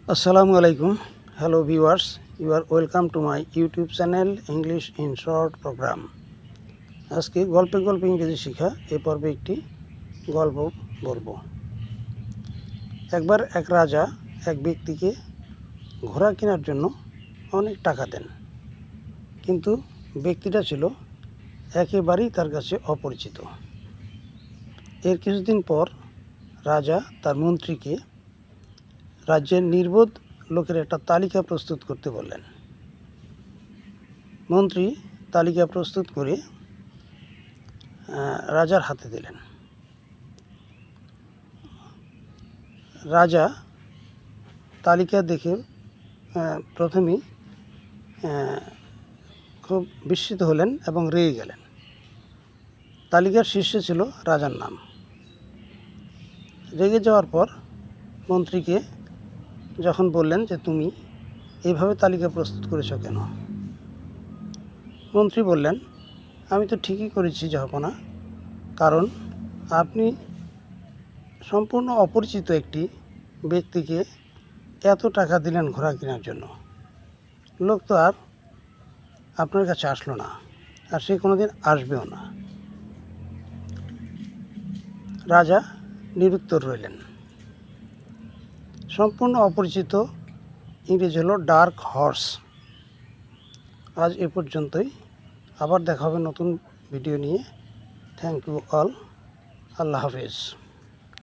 Assalamu alaikum. Hello viewers. You are welcome to my YouTube channel English in Short program. আজকে গল্পে গল্পে ইংরেজি শেখা এই পর্বে একটি গল্প বলবো। একবার এক রাজা এক ব্যক্তিকে ঘোড়া কেনার জন্য অনেক টাকা দেন, কিন্তু ব্যক্তিটা ছিল একেবারেই তার কাছে অপরিচিত। এর কিছুদিন পর রাজা তার মন্ত্রীকে রাজ্যের নির্বোধ লোকের একটা তালিকা প্রস্তুত করতে বললেন। মন্ত্রী তালিকা প্রস্তুত করে রাজার হাতে দিলেন। রাজা তালিকা দেখে প্রথমেই খুব বিস্মিত হলেন এবং রেগে গেলেন। তালিকার শীর্ষে ছিল রাজার নাম। রেগে যাওয়ার পর মন্ত্রীকে যখন বললেন যে তুমি এইভাবে তালিকা প্রস্তুত করেছো কেন, মন্ত্রী বললেন আমি তো ঠিকই করেছি জাহাপনা, কারণ আপনি সম্পূর্ণ অপরিচিত একটি ব্যক্তিকে এত টাকা দিলেন ঘোড়া কেনার জন্য। লোক তো আর আপনার কাছে আসলো না, আর সে কোনোদিন আসবেও না। রাজা নিরুত্তর রইলেন। সম্পূর্ণ অপরিচিত ইংরেজি হলো ডার্ক হর্স। আজ এ পর্যন্তই। আবার দেখা হবে নতুন ভিডিও নিয়ে। Thank you all. আল্লাহ হাফেজ।